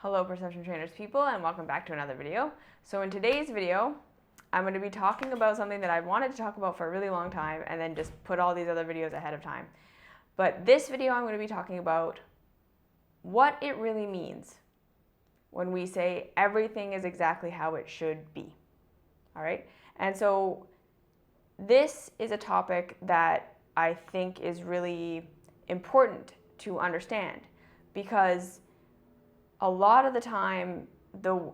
Hello Perception Trainers people, and welcome back to another video. So in today's video, I'm going to be talking about something that I've wanted to talk about for a really long time and then just put all these other videos ahead of time. But this video I'm going to be talking about what it really means when we say everything is exactly how it should be. All right? And so this is a topic that I think is really important to understand, because a lot of the time,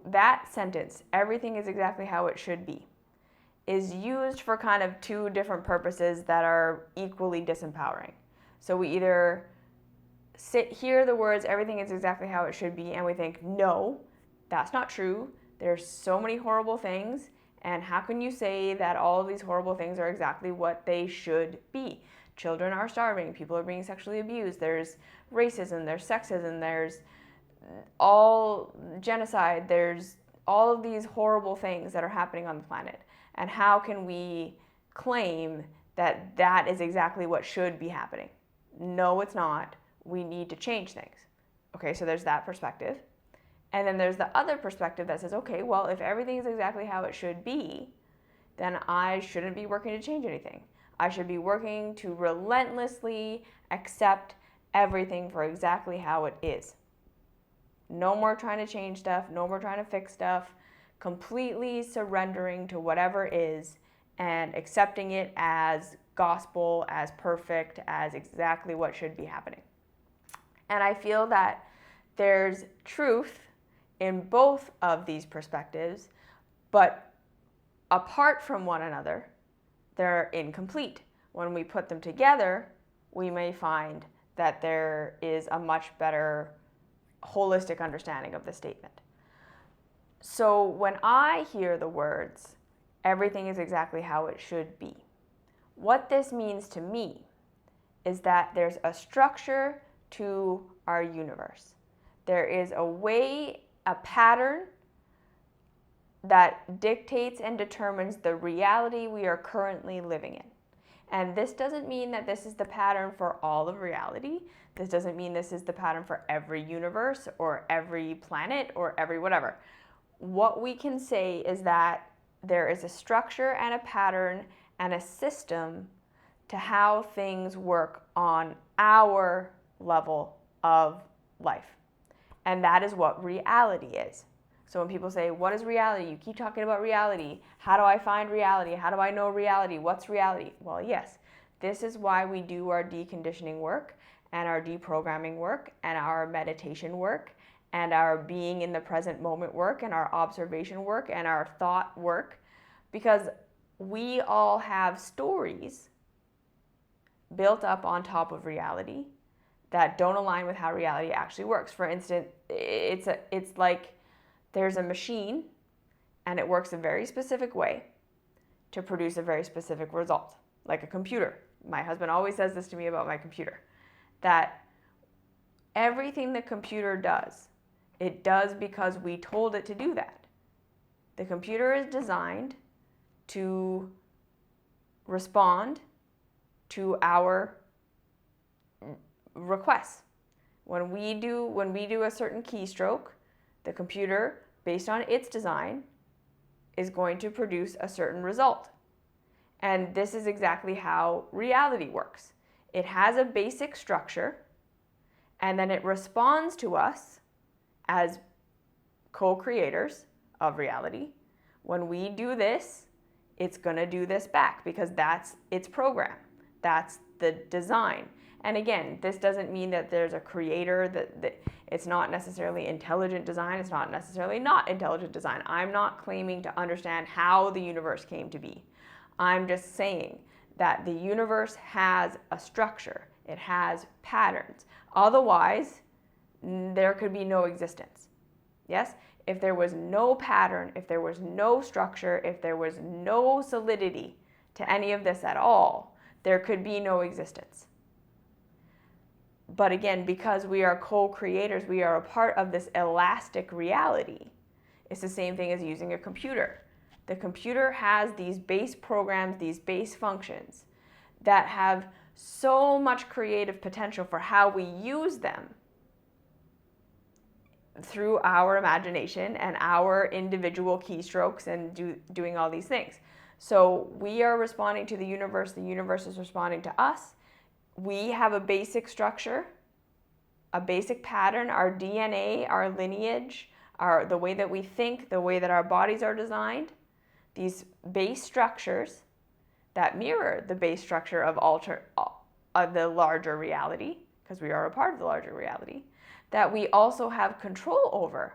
that sentence, everything is exactly how it should be, is used for kind of two different purposes that are equally disempowering. So we either hear the words, everything is exactly how it should be, and we think, no, that's not true. There's so many horrible things, and how can you say that all of these horrible things are exactly what they should be? Children are starving, people are being sexually abused, there's racism, there's sexism, there's all genocide, there's all of these horrible things that are happening on the planet. And how can we claim that that is exactly what should be happening? No, it's not. We need to change things. Okay, so there's that perspective. And then there's the other perspective that says, okay, well, if everything is exactly how it should be, then I shouldn't be working to change anything. I should be working to relentlessly accept everything for exactly how it is. No more trying to change stuff, no more trying to fix stuff, completely surrendering to whatever is and accepting it as gospel, as perfect, as exactly what should be happening. And I feel that there's truth in both of these perspectives, but apart from one another, they're incomplete. When we put them together, we may find that there is a much better holistic understanding of the statement. So when I hear the words, everything is exactly how it should be, what this means to me is that there's a structure to our universe. There is a way, a pattern that dictates and determines the reality we are currently living in. And this doesn't mean that this is the pattern for all of reality. This doesn't mean this is the pattern for every universe or every planet or every whatever. What we can say is that there is a structure and a pattern and a system to how things work on our level of life. And that is what reality is. So when people say, what is reality? You keep talking about reality. How do I find reality? How do I know reality? What's reality? Well, yes, this is why we do our deconditioning work and our deprogramming work and our meditation work and our being in the present moment work and our observation work and our thought work, because we all have stories built up on top of reality that don't align with how reality actually works. For instance, it's like there's a machine and it works a very specific way to produce a very specific result, like a computer. My husband always says this to me about my computer, that everything the computer does, it does because we told it to do that. The computer is designed to respond to our requests. When we do a certain keystroke, the computer, based on its design, is going to produce a certain result. And this is exactly how reality works. It has a basic structure, and then it responds to us as co-creators of reality. When we do this, it's going to do this back, because that's its program. That's the design. And again, this doesn't mean that there's a creator, that it's not necessarily intelligent design, it's not necessarily not intelligent design. I'm not claiming to understand how the universe came to be. I'm just saying that the universe has a structure, it has patterns. Otherwise, there could be no existence. Yes? If there was no pattern, if there was no structure, if there was no solidity to any of this at all, there could be no existence. But again, because we are co-creators, we are a part of this elastic reality. It's the same thing as using a computer. The computer has these base programs, these base functions that have so much creative potential for how we use them. through our imagination and our individual keystrokes and doing all these things. So we are responding to the universe is responding to us. We have a basic structure, a basic pattern, our DNA, our lineage, the way that we think, the way that our bodies are designed, these base structures that mirror the base structure of the larger reality, because we are a part of the larger reality, that we also have control over,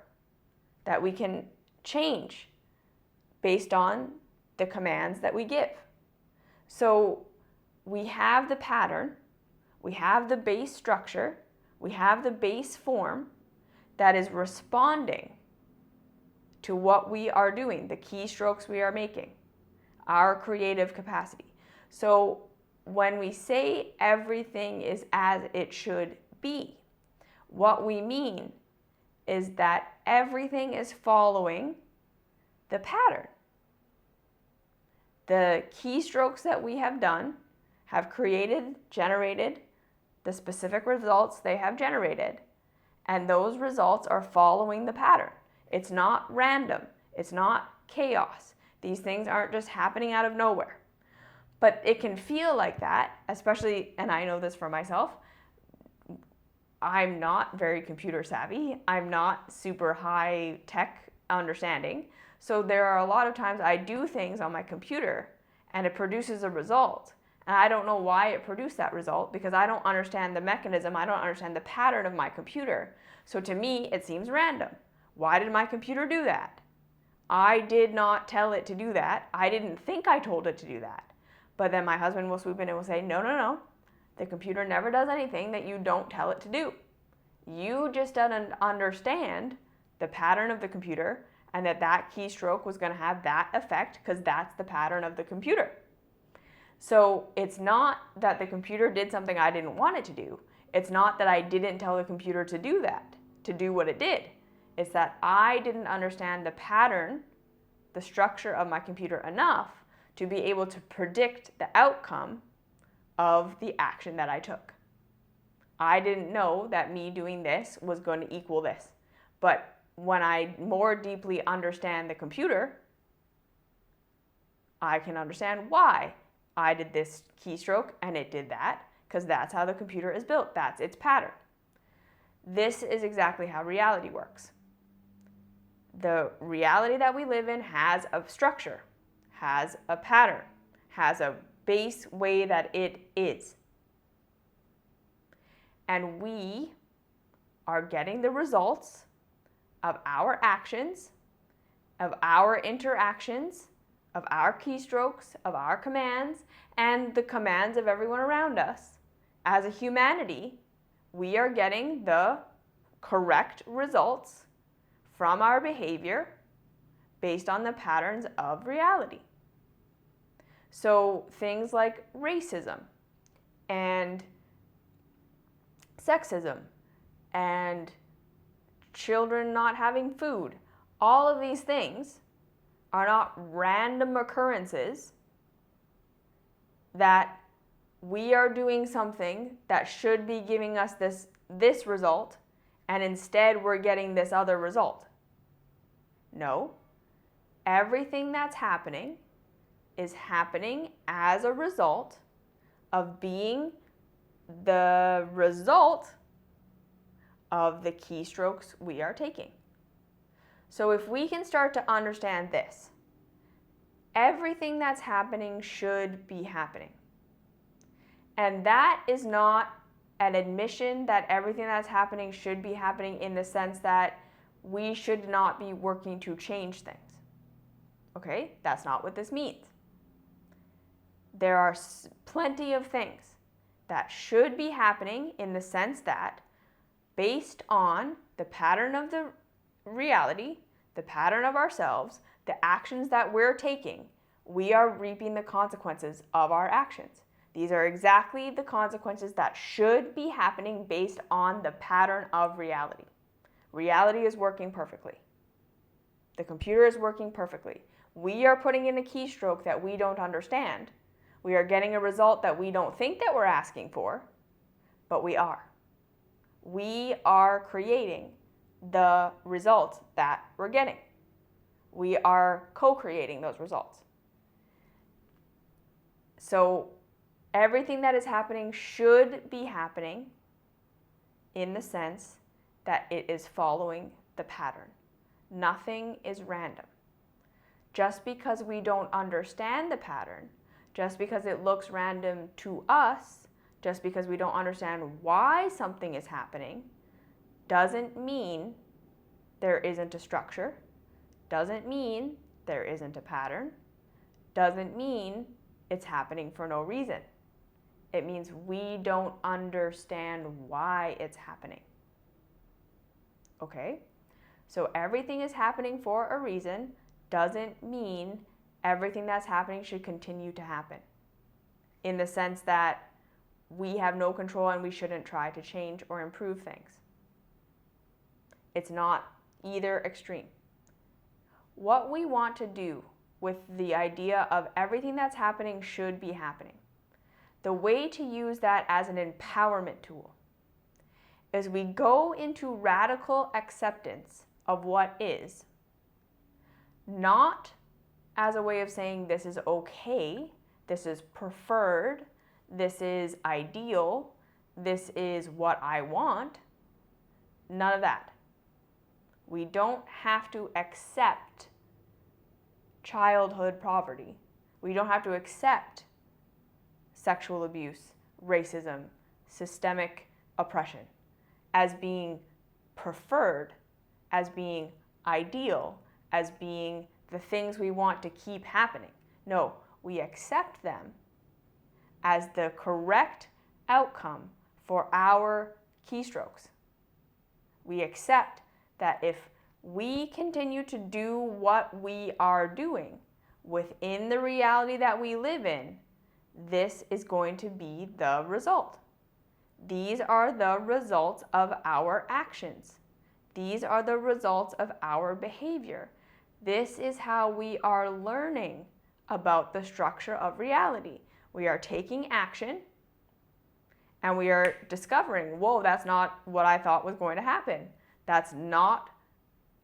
that we can change based on the commands that we give. So we have the pattern, we have the base structure, we have the base form that is responding to what we are doing, the keystrokes we are making, our creative capacity. So when we say everything is as it should be, what we mean is that everything is following the pattern. The keystrokes that we have done have generated the specific results they have generated, and those results are following the pattern. It's not random. It's not chaos. These things aren't just happening out of nowhere. But it can feel like that, especially, and I know this for myself, I'm not very computer savvy. I'm not super high tech understanding. So there are a lot of times I do things on my computer and it produces a result. And I don't know why it produced that result because I don't understand the mechanism. I don't understand the pattern of my computer. So to me, it seems random. Why did my computer do that? I did not tell it to do that. I didn't think I told it to do that. But then my husband will swoop in and will say, no, no, no. The computer never does anything that you don't tell it to do. You just don't understand the pattern of the computer and that keystroke was going to have that effect because that's the pattern of the computer. So it's not that the computer did something I didn't want it to do. It's not that I didn't tell the computer to do that, to do what it did. It's that I didn't understand the pattern, the structure of my computer enough to be able to predict the outcome of the action that I took. I didn't know that me doing this was going to equal this. But when I more deeply understand the computer, I can understand why I did this keystroke and it did that, because that's how the computer is built. That's its pattern. This is exactly how reality works. The reality that we live in has a structure, has a pattern, has a base way that it is. And we are getting the results of our actions, of our interactions, of our keystrokes, of our commands, and the commands of everyone around us. As a humanity, we are getting the correct results from our behavior based on the patterns of reality. So things like racism and sexism and children not having food, all of these things are not random occurrences that we are doing something that should be giving us this result, and instead we're getting this other result. No, everything that's happening is happening as a result of being the result of the keystrokes we are taking. So if we can start to understand this, everything that's happening should be happening. And that is not an admission that everything that's happening should be happening in the sense that we should not be working to change things. Okay? That's not what this means. There are plenty of things that should be happening in the sense that based on the pattern of the reality, the pattern of ourselves, the actions that we're taking, we are reaping the consequences of our actions. These are exactly the consequences that should be happening based on the pattern of reality. Reality is working perfectly. The computer is working perfectly. We are putting in a keystroke that we don't understand. We are getting a result that we don't think that we're asking for, but we are. We are creating the results that we're getting. We are co-creating those results. So everything that is happening should be happening in the sense that it is following the pattern. Nothing is random. Just because we don't understand the pattern, just because it looks random to us, just because we don't understand why something is happening, doesn't mean there isn't a structure, doesn't mean there isn't a pattern, doesn't mean it's happening for no reason. It means we don't understand why it's happening. Okay? So everything is happening for a reason doesn't mean everything that's happening should continue to happen. In the sense that we have no control and we shouldn't try to change or improve things. It's not either extreme. What we want to do with the idea of everything that's happening should be happening, the way to use that as an empowerment tool is we go into radical acceptance of what is, not as a way of saying this is okay, this is preferred, this is ideal, this is what I want. None of that. We don't have to accept childhood poverty. We don't have to accept sexual abuse, racism, systemic oppression as being preferred, as being ideal, as being the things we want to keep happening. No, we accept them as the correct outcome for our keystrokes. We accept that if we continue to do what we are doing within the reality that we live in, this is going to be the result. These are the results of our actions. These are the results of our behavior. This is how we are learning about the structure of reality. We are taking action and we are discovering, whoa, that's not what I thought was going to happen. That's not,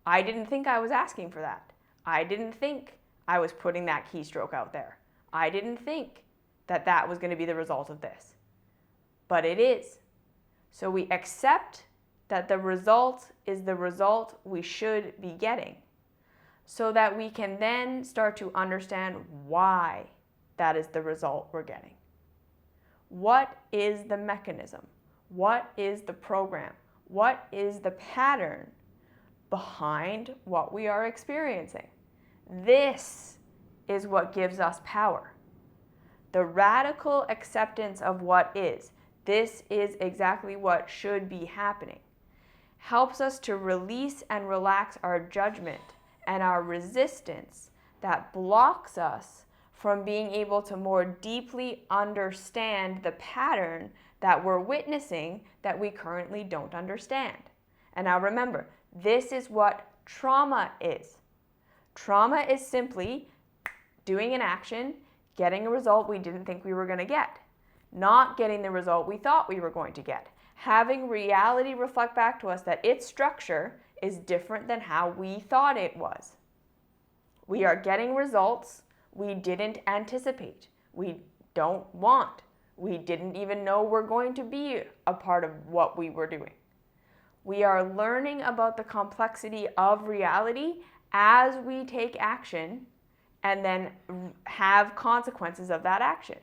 I didn't think I was asking for that. I didn't think I was putting that keystroke out there. I didn't think that that was going to be the result of this. But it is. So we accept that the result is the result we should be getting, so that we can then start to understand why that is the result we're getting. What is the mechanism? What is the program? What is the pattern behind what we are experiencing? This is what gives us power. The radical acceptance of what is. This is exactly what should be happening. Helps us to release and relax our judgment and our resistance that blocks us from being able to more deeply understand the pattern that we're witnessing that we currently don't understand. And now remember, this is what trauma is. Trauma is simply doing an action, getting a result we didn't think we were going to get, not getting the result we thought we were going to get, having reality reflect back to us that its structure is different than how we thought it was. We are getting results we didn't anticipate, we don't want, we didn't even know were going to be a part of what we were doing. We are learning about the complexity of reality as we take action and then have consequences of that action.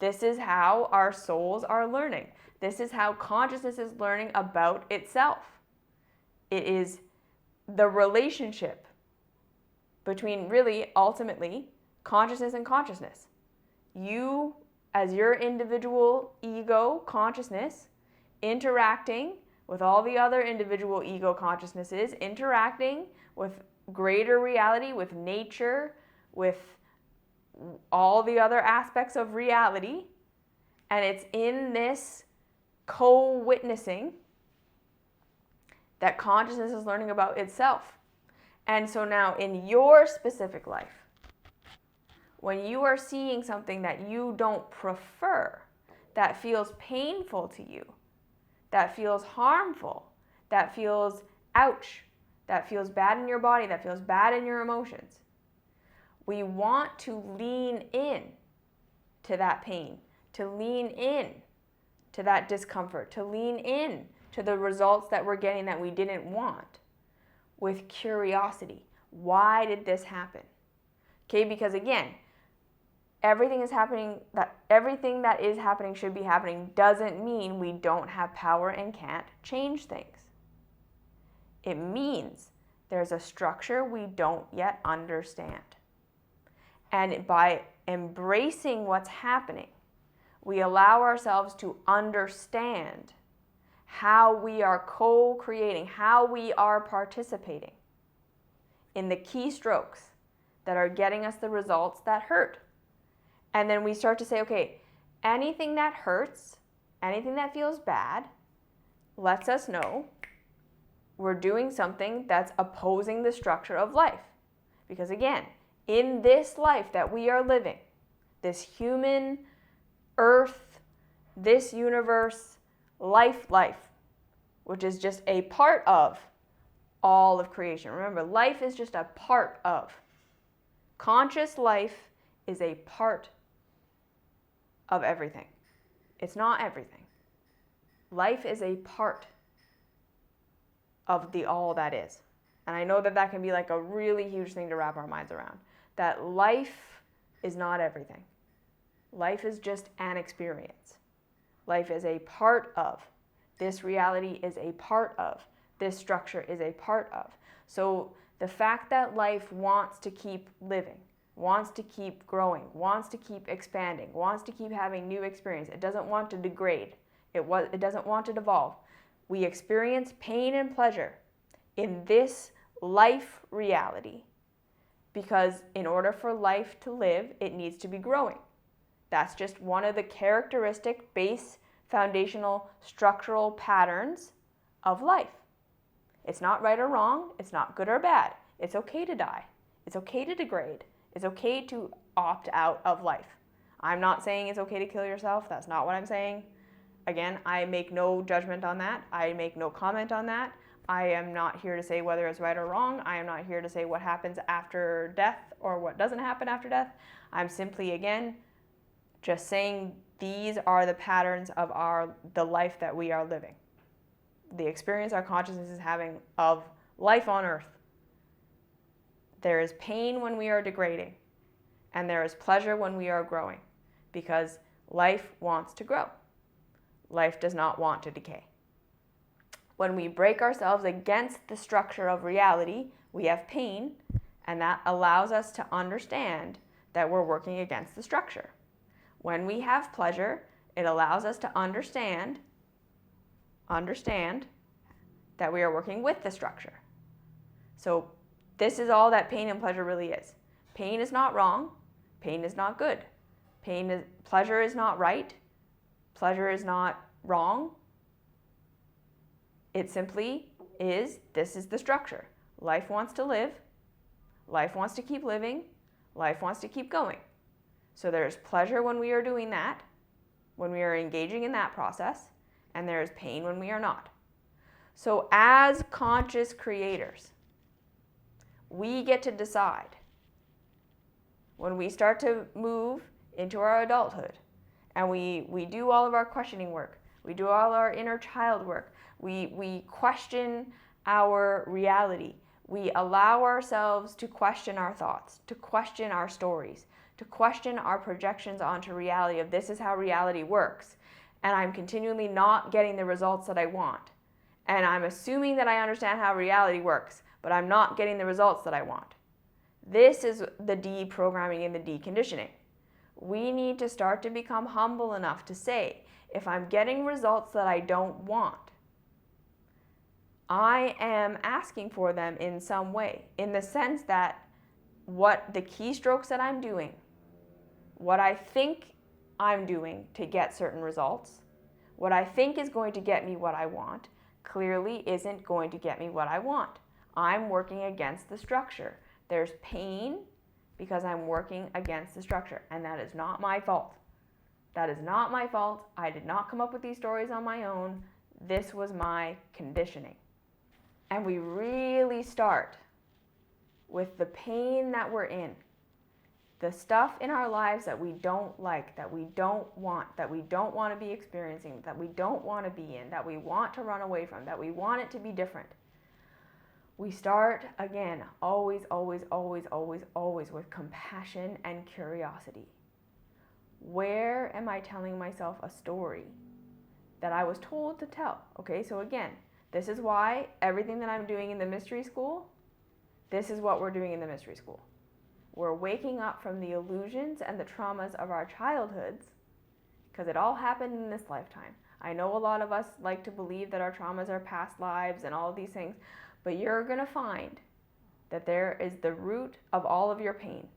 This is how our souls are learning. This is how consciousness is learning about itself. It is the relationship between, really, ultimately, consciousness and consciousness. You, as your individual ego consciousness, interacting with all the other individual ego consciousnesses, interacting with greater reality, with nature, with all the other aspects of reality. And it's in this co-witnessing that consciousness is learning about itself. And so now in your specific life, when you are seeing something that you don't prefer, that feels painful to you, that feels harmful, that feels ouch, that feels bad in your body, that feels bad in your emotions. We want to lean in to that pain, to lean in to that discomfort, to lean in to the results that we're getting that we didn't want with curiosity. Why did this happen? Okay, because again, everything that is happening should be happening doesn't mean we don't have power and can't change things. It means there's a structure we don't yet understand. And by embracing what's happening, we allow ourselves to understand how we are co-creating, how we are participating in the keystrokes that are getting us the results that hurt. And then we start to say, okay, anything that hurts, anything that feels bad, lets us know we're doing something that's opposing the structure of life. Because again, in this life that we are living, this human, earth, this universe, life, which is just a part of all of creation. Remember, life is just a part of. Conscious life is a part of everything. It's not everything. Life is a part of the all that is. And I know that that can be like a really huge thing to wrap our minds around. That life is not everything. Life is just an experience. Life is a part of. This reality is a part of. This structure is a part of. So the fact that life wants to keep living, wants to keep growing, wants to keep expanding, wants to keep having new experience. It doesn't want to degrade. It doesn't want to devolve. We experience pain and pleasure in this life reality because in order for life to live, it needs to be growing. That's just one of the characteristic, base, foundational, structural patterns of life. It's not right or wrong. It's not good or bad. It's okay to die. It's okay to degrade. It's okay to opt out of life. I'm not saying it's okay to kill yourself. That's not what I'm saying. Again, I make no judgment on that. I make no comment on that. I am not here to say whether it's right or wrong. I am not here to say what happens after death or what doesn't happen after death. I'm simply, again, just saying these are the patterns of the life that we are living. The experience our consciousness is having of life on earth. There is pain when we are degrading, and there is pleasure when we are growing, because life wants to grow. Life does not want to decay. When we break ourselves against the structure of reality, we have pain, and that allows us to understand that we're working against the structure. When we have pleasure, it allows us to understand that we are working with the structure. So this is all that pain and pleasure really is. Pain is not wrong. Pain is not good. Pleasure is not right. Pleasure is not wrong. It simply is, this is the structure. Life wants to live. Life wants to keep living. Life wants to keep going. So there's pleasure when we are doing that, when we are engaging in that process, and there is pain when we are not. So as conscious creators, we get to decide when we start to move into our adulthood and we do all of our questioning work, we do all our inner child work, we question our reality, we allow ourselves to question our thoughts, to question our stories, to question our projections onto reality of this is how reality works, and I'm continually not getting the results that I want. And I'm assuming that I understand how reality works, but I'm not getting the results that I want. This is the deprogramming and the deconditioning. We need to start to become humble enough to say, if I'm getting results that I don't want, I am asking for them in some way, in the sense that what the keystrokes that I'm doing, what I think I'm doing to get certain results, what I think is going to get me what I want, clearly isn't going to get me what I want. I'm working against the structure. There's pain because I'm working against the structure, and that is not my fault. That is not my fault. I did not come up with these stories on my own. This was my conditioning. And we really start with the pain that we're in, the stuff in our lives that we don't like, that we don't want to be experiencing, that we don't want to be in, that we want to run away from, that we want it to be different. We start, again, always with compassion and curiosity. Where am I telling myself a story that I was told to tell? Okay, so again, this is why everything that I'm doing in the mystery school, this is what we're doing in the mystery school. We're waking up from the illusions and the traumas of our childhoods, because it all happened in this lifetime. I know a lot of us like to believe that our traumas are past lives and all of these things, but you're going to find that there is the root of all of your pain.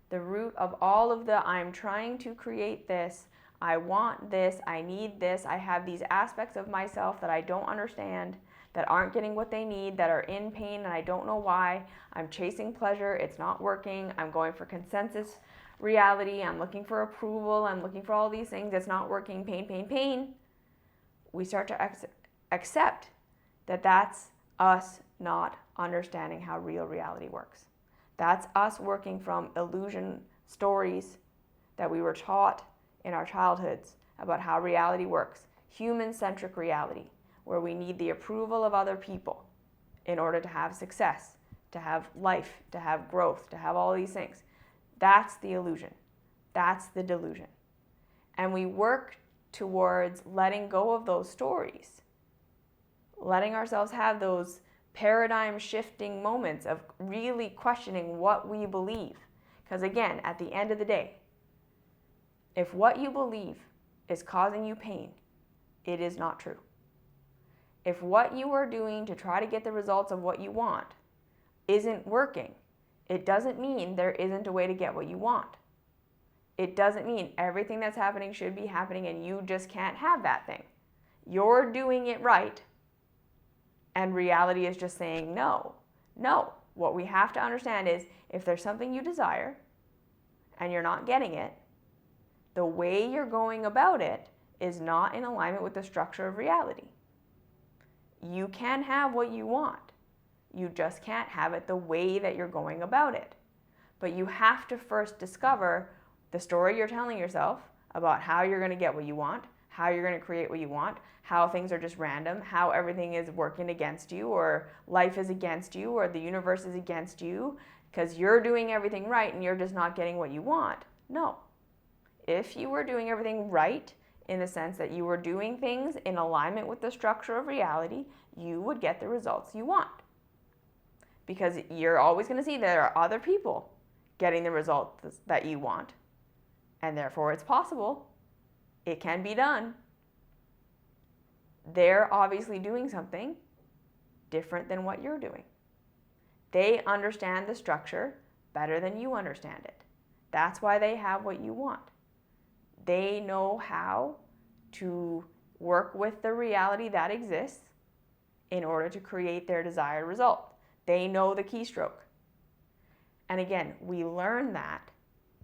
The root of all of the I'm trying to create this, I want this, I need this, I have these aspects of myself that I don't understand, that aren't getting what they need, that are in pain and I don't know why. I'm chasing pleasure, it's not working, I'm going for consensus reality, I'm looking for approval, I'm looking for all these things, it's not working, pain. We start to accept that that's us not understanding how real reality works. That's us working from illusion stories that we were taught in our childhoods about how reality works. Human-centric reality, where we need the approval of other people in order to have success, to have life, to have growth, to have all these things. That's the illusion. That's the delusion. And we work towards letting go of those stories, letting ourselves have those paradigm shifting moments of really questioning what we believe. Because again, at the end of the day, if what you believe is causing you pain, it is not true. If what you are doing to try to get the results of what you want isn't working, it doesn't mean there isn't a way to get what you want. It doesn't mean everything that's happening should be happening and you just can't have that thing. You're doing it right, and reality is just saying no. No. What we have to understand is if there's something you desire and you're not getting it, the way you're going about it is not in alignment with the structure of reality. You can have what you want. You just can't have it the way that you're going about it. But you have to first discover the story you're telling yourself about how you're going to get what you want, how you're going to create what you want, how things are just random, how everything is working against you, or life is against you, or the universe is against you because you're doing everything right and you're just not getting what you want. No. If you were doing everything right, in the sense that you were doing things in alignment with the structure of reality, you would get the results you want. Because you're always going to see there are other people getting the results that you want. And therefore it's possible. It can be done. They're obviously doing something different than what you're doing. They understand the structure better than you understand it. That's why they have what you want. They know how to work with the reality that exists in order to create their desired result. They know the keystroke. And again, we learn that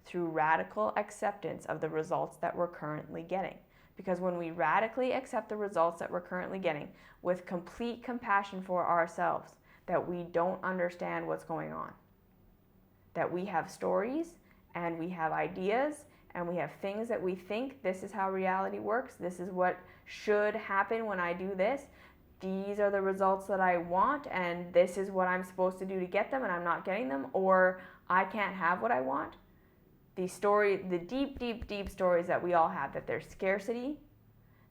through radical acceptance of the results that we're currently getting. Because when we radically accept the results that we're currently getting with complete compassion for ourselves, that we don't understand what's going on, that we have stories and we have ideas and we have things that we think this is how reality works, this is what should happen when I do this, these are the results that I want and this is what I'm supposed to do to get them and I'm not getting them, or I can't have what I want. The deep stories that we all have, that there's scarcity,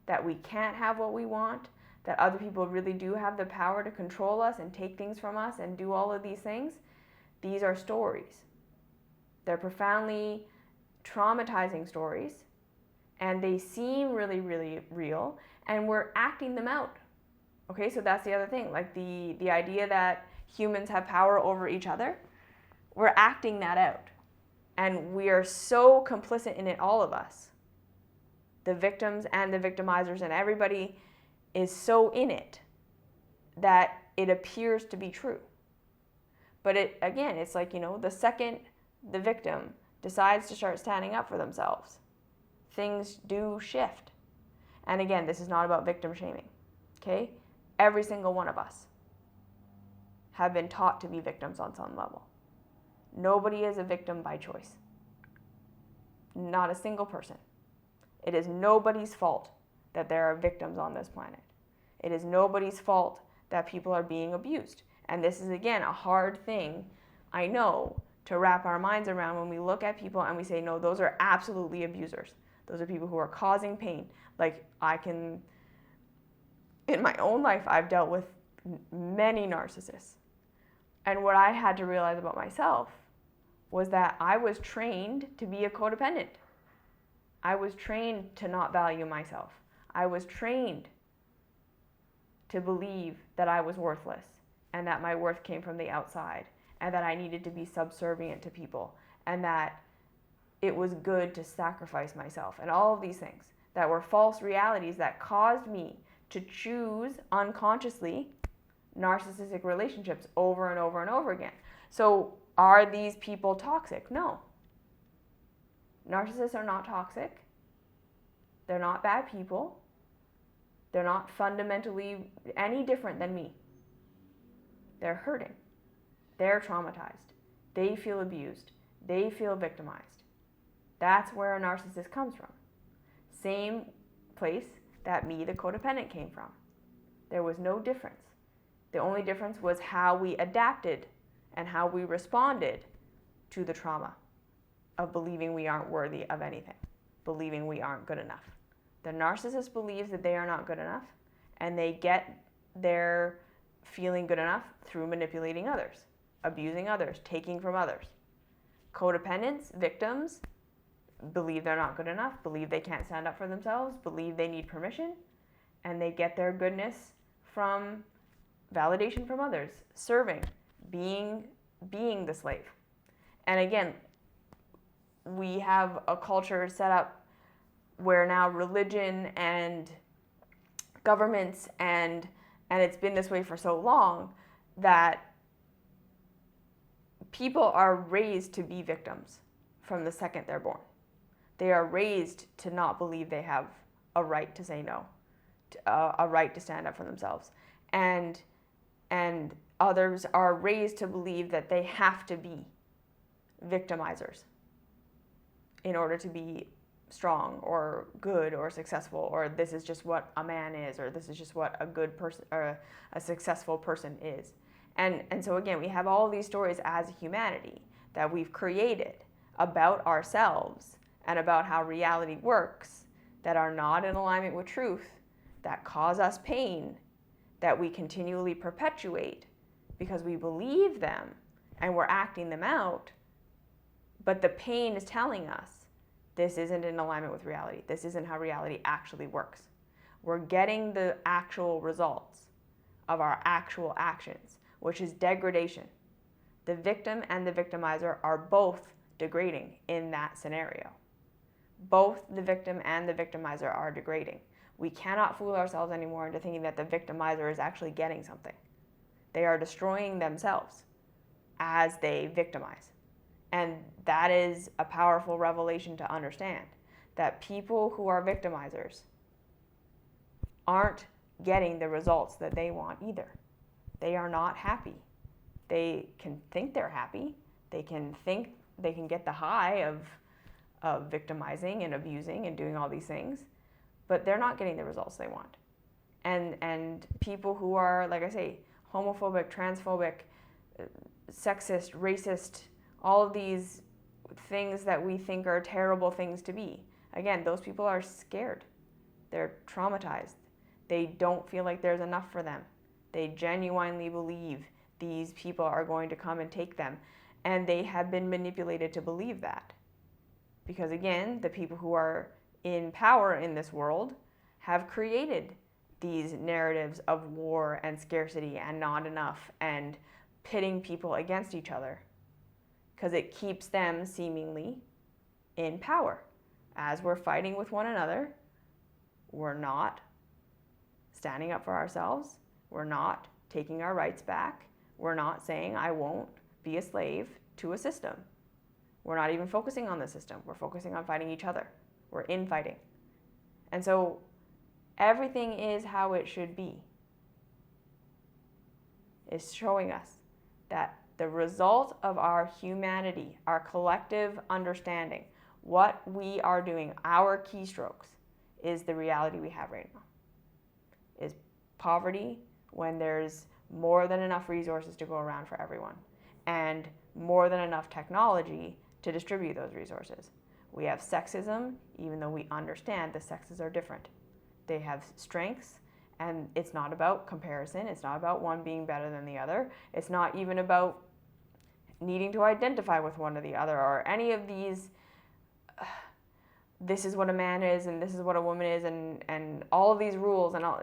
that we can't have what we want, that other people really do have the power to control us and take things from us and do all of these things, these are stories. They're profoundly traumatizing stories, and they seem really, really real, and we're acting them out. Okay, so that's the other thing, like the idea that humans have power over each other, we're acting that out. And we are so complicit in it, all of us. The victims and the victimizers and everybody is so in it that it appears to be true. But it's like, the second the victim decides to start standing up for themselves, things do shift. And again, this is not about victim shaming, okay? Every single one of us have been taught to be victims on some level. Nobody is a victim by choice. Not a single person. It is nobody's fault that there are victims on this planet. It is nobody's fault that people are being abused. And this is, again, a hard thing, I know, to wrap our minds around when we look at people and we say, no, those are absolutely abusers. Those are people who are causing pain. Like, in my own life, I've dealt with many narcissists. And what I had to realize about myself was that I was trained to be a codependent. I was trained to not value myself. I was trained to believe that I was worthless and that my worth came from the outside and that I needed to be subservient to people and that it was good to sacrifice myself and all of these things that were false realities that caused me to choose unconsciously narcissistic relationships over and over and over again. So are these people toxic? No. Narcissists are not toxic. They're not bad people. They're not fundamentally any different than me. They're hurting. They're traumatized. They feel abused. They feel victimized. That's where a narcissist comes from. Same place that me, the codependent, came from. There was no difference. The only difference was how we adapted and how we responded to the trauma of believing we aren't worthy of anything, believing we aren't good enough. The narcissist believes that they are not good enough, and they get their feeling good enough through manipulating others, abusing others, taking from others. Codependents, victims, believe they're not good enough, believe they can't stand up for themselves, believe they need permission, and they get their goodness from validation from others, serving, being the slave. And again, we have a culture set up where now religion and governments and it's been this way for so long that people are raised to be victims from the second they're born. They are raised to not believe they have a right to say no, a right to stand up for themselves. And others are raised to believe that they have to be victimizers in order to be strong or good or successful, or this is just what a man is, or this is just what a good person or a successful person is. And so again, we have all these stories as humanity that we've created about ourselves and about how reality works that are not in alignment with truth, that cause us pain, that we continually perpetuate because we believe them and we're acting them out. But the pain is telling us this isn't in alignment with reality. This isn't how reality actually works. We're getting the actual results of our actual actions, which is degradation. The victim and the victimizer are both degrading in that scenario. Both the victim and the victimizer are degrading. We cannot fool ourselves anymore into thinking that the victimizer is actually getting something. They are destroying themselves as they victimize. And that is a powerful revelation to understand, that people who are victimizers aren't getting the results that they want either. They are not happy. They can think they're happy. They can think they can get the high of victimizing and abusing and doing all these things, but they're not getting the results they want. And people who are, like I say, homophobic, transphobic, sexist, racist, all of these things that we think are terrible things to be. Again, those people are scared. They're traumatized. They don't feel like there's enough for them. They genuinely believe these people are going to come and take them. And they have been manipulated to believe that. Because again, the people who are in power in this world have created these narratives of war and scarcity and not enough and pitting people against each other, because it keeps them seemingly in power. As we're fighting with one another, we're not standing up for ourselves. We're not taking our rights back. We're not saying, I won't be a slave to a system. We're not even focusing on the system. We're focusing on fighting each other. We're infighting. And so everything is how it should be. It's showing us that the result of our humanity, our collective understanding, what we are doing, our keystrokes, is the reality we have right now. Is poverty when there's more than enough resources to go around for everyone, and more than enough technology to distribute those resources. We have sexism, even though we understand the sexes are different. They have strengths, and it's not about comparison. It's not about one being better than the other. It's not even about needing to identify with one or the other, or any of these, this is what a man is and this is what a woman is, and all of these rules, and all.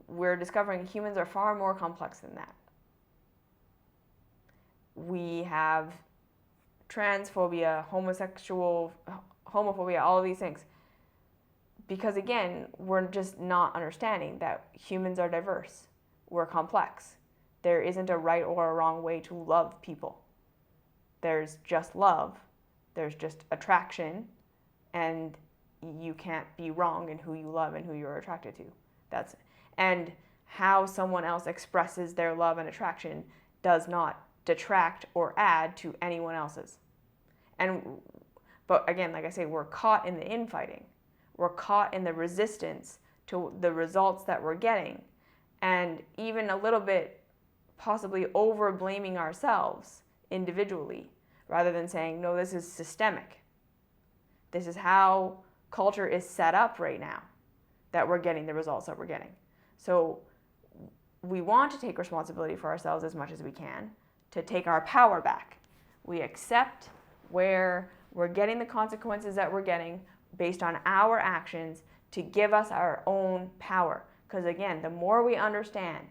We're discovering humans are far more complex than that. We have transphobia, homophobia, all of these things. Because again, we're just not understanding that humans are diverse. We're complex. There isn't a right or a wrong way to love people. There's just love. There's just attraction, and you can't be wrong in who you love and who you're attracted to. And how someone else expresses their love and attraction does not detract or add to anyone else's. But again, like I say, we're caught in the infighting. We're caught in the resistance to the results that we're getting, and even a little bit possibly over blaming ourselves individually, rather than saying, no, this is systemic. This is how culture is set up right now, that we're getting the results that we're getting. So we want to take responsibility for ourselves as much as we can, to take our power back. We accept where we're getting the consequences that we're getting based on our actions, to give us our own power. Because again, the more we understand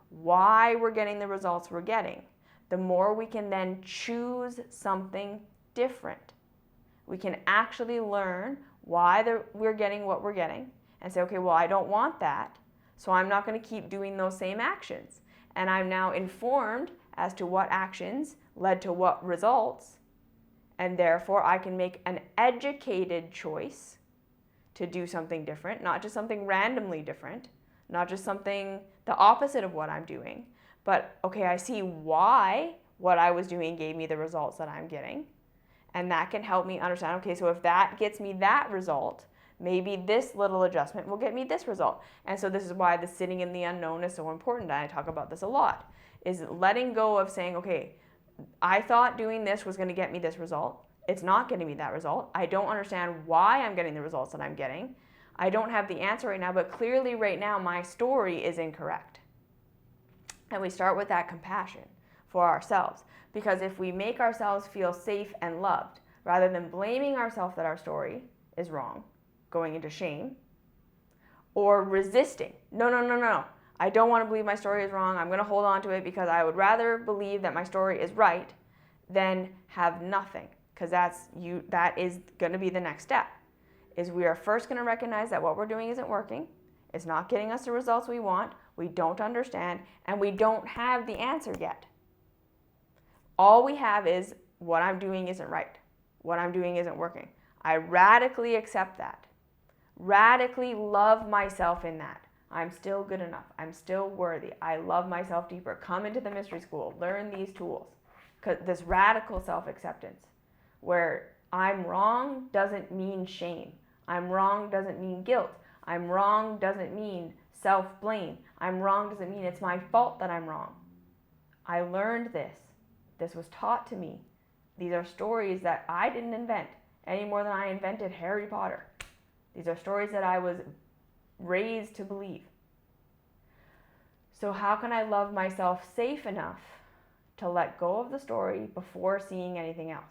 why we're getting the results we're getting, the more we can then choose something different. We can actually learn why we're getting what we're getting, and say, okay, well, I don't want that, so I'm not going to keep doing those same actions. And I'm now informed as to what actions led to what results, and therefore I can make an educated choice to do something different, not just something randomly different, not just something the opposite of what I'm doing, but okay, I see why what I was doing gave me the results that I'm getting, and that can help me understand, okay, so if that gets me that result, maybe this little adjustment will get me this result. And so this is why the sitting in the unknown is so important, and I talk about this a lot, is letting go of saying, okay, I thought doing this was going to get me this result. It's not getting me that result. I don't understand why I'm getting the results that I'm getting. I don't have the answer right now, but clearly right now my story is incorrect. And we start with that compassion for ourselves. Because if we make ourselves feel safe and loved, rather than blaming ourselves that our story is wrong, going into shame, or resisting, no, I don't want to believe my story is wrong, I'm going to hold on to it because I would rather believe that my story is right than have nothing. Because that is going to be the next step, is we are first going to recognize that what we're doing isn't working, it's not getting us the results we want, we don't understand, and we don't have the answer yet. All we have is what I'm doing isn't right, what I'm doing isn't working. I radically accept that, radically love myself in that. I'm still good enough, I'm still worthy, I love myself deeper. Come into the mystery school, learn these tools. Because this radical self-acceptance, where I'm wrong doesn't mean shame. I'm wrong doesn't mean guilt. I'm wrong doesn't mean self-blame. I'm wrong doesn't mean it's my fault that I'm wrong. I learned this. This was taught to me. These are stories that I didn't invent any more than I invented Harry Potter. These are stories that I was raised to believe. So how can I love myself safe enough to let go of the story before seeing anything else?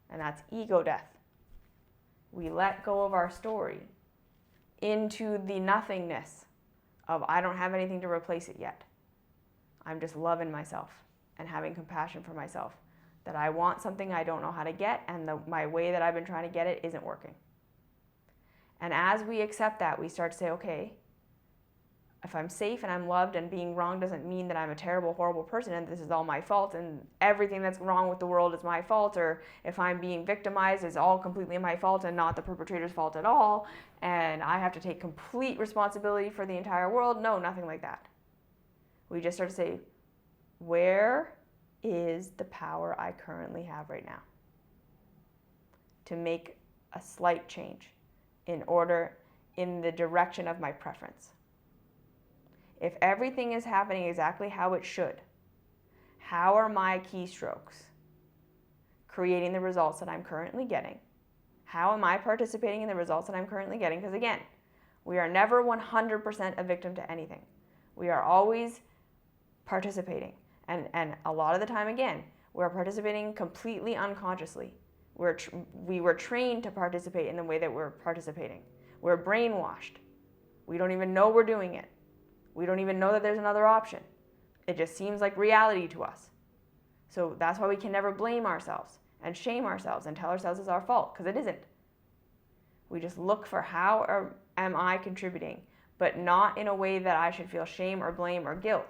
And that's ego death. We let go of our story into the nothingness of I don't have anything to replace it yet. I'm just loving myself and having compassion for myself, that I want something I don't know how to get, and my way that I've been trying to get it isn't working. And as we accept that, we start to say, okay, if I'm safe and I'm loved, and being wrong doesn't mean that I'm a terrible, horrible person and this is all my fault and everything that's wrong with the world is my fault, or if I'm being victimized, it's all completely my fault and not the perpetrator's fault at all, and I have to take complete responsibility for the entire world. No, nothing like that. We just start to say, where is the power I currently have right now to make a slight change in the direction of my preference. If everything is happening exactly how it should, how are my keystrokes creating the results that I'm currently getting? How am I participating in the results that I'm currently getting? Because again, we are never 100% a victim to anything. We are always participating. And a lot of the time, again, we're participating completely unconsciously. We were trained to participate in the way that we're participating. We're brainwashed. We don't even know we're doing it. We don't even know that there's another option. It just seems like reality to us. So that's why we can never blame ourselves and shame ourselves and tell ourselves it's our fault, because it isn't. We just look for how am I contributing, but not in a way that I should feel shame or blame or guilt.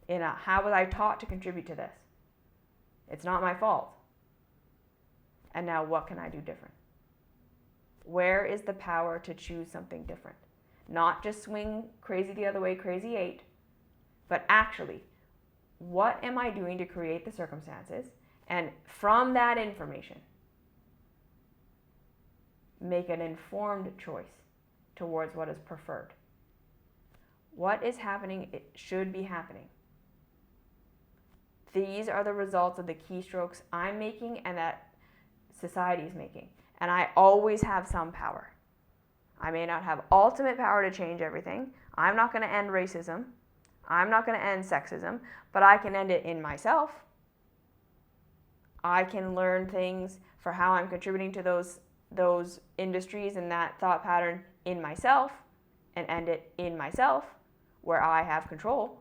How was I taught to contribute to this? It's not my fault. And now what can I do different? Where is the power to choose something different? Not just swing crazy the other way, crazy 8, but actually, what am I doing to create the circumstances? And from that information, make an informed choice towards what is preferred. What is happening, it should be happening. These are the results of the keystrokes I'm making and that society is making. And I always have some power. I may not have ultimate power to change everything. I'm not going to end racism. I'm not going to end sexism, but I can end it in myself. I can learn things for how I'm contributing to those industries and that thought pattern in myself and end it in myself where I have control.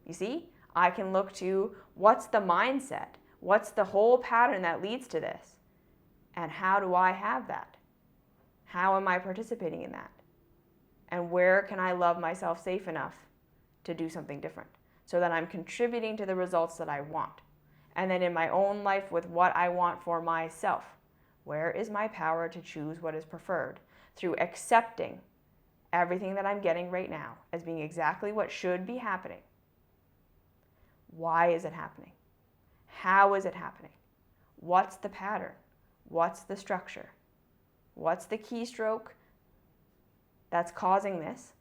You see? I can look to what's the mindset? What's the whole pattern that leads to this? And how do I have that? How am I participating in that? And where can I love myself safe enough to do something different so that I'm contributing to the results that I want? And then in my own life with what I want for myself, where is my power to choose what is preferred through accepting everything that I'm getting right now as being exactly what should be happening? Why is it happening? How is it happening? What's the pattern? What's the structure? What's the keystroke that's causing this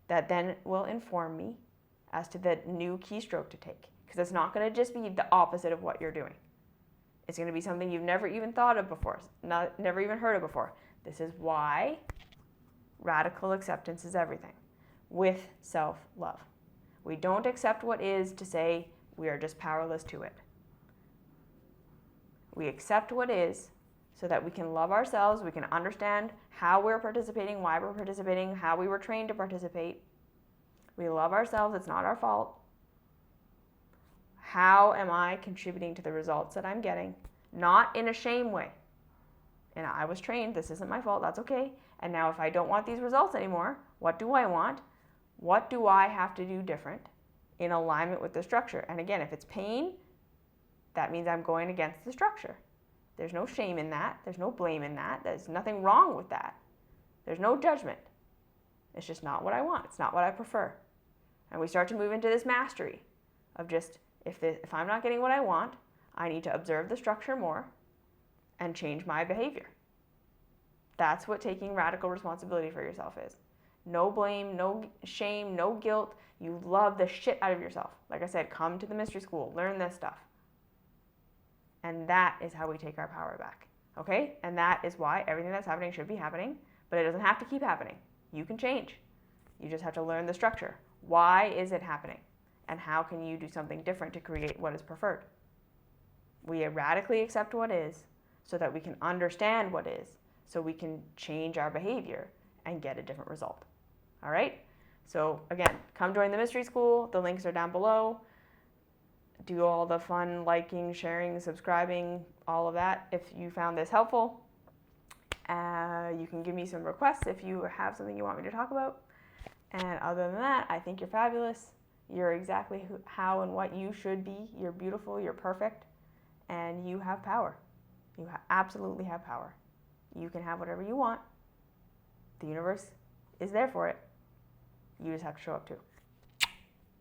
that then will inform me as to the new keystroke to take? Because it's not going to just be the opposite of what you're doing. It's going to be something you've never even thought of before, never even heard of before. This is why radical acceptance is everything with self-love. We don't accept what is to say we are just powerless to it. We accept what is so that we can love ourselves, we can understand how we're participating, why we're participating, how we were trained to participate. We love ourselves, it's not our fault. How am I contributing to the results that I'm getting? Not in a shame way. And I was trained, this isn't my fault, that's okay. And now if I don't want these results anymore, what do I want? What do I have to do different in alignment with the structure? And again, if it's pain, that means I'm going against the structure. There's no shame in that. There's no blame in that. There's nothing wrong with that. There's no judgment. It's just not what I want. It's not what I prefer. And we start to move into this mastery of just, if I'm not getting what I want, I need to observe the structure more and change my behavior. That's what taking radical responsibility for yourself is. No blame, no shame, no guilt. You love the shit out of yourself. Like I said, come to the mystery school, learn this stuff. And that is how we take our power back. Okay? And that is why everything that's happening should be happening, but it doesn't have to keep happening. You can change. You just have to learn the structure. Why is it happening? And how can you do something different to create what is preferred? We radically accept what is so that we can understand what is, so we can change our behavior and get a different result. All right? So again, come join the mystery school. The links are down below. Do all the fun liking, sharing, subscribing, all of that if you found this helpful. You can give me some requests if you have something you want me to talk about. And other than that, I think you're fabulous. You're exactly how and what you should be. You're beautiful, you're perfect, and you have power. You absolutely have power. You can have whatever you want. The universe is there for it. You just have to show up too.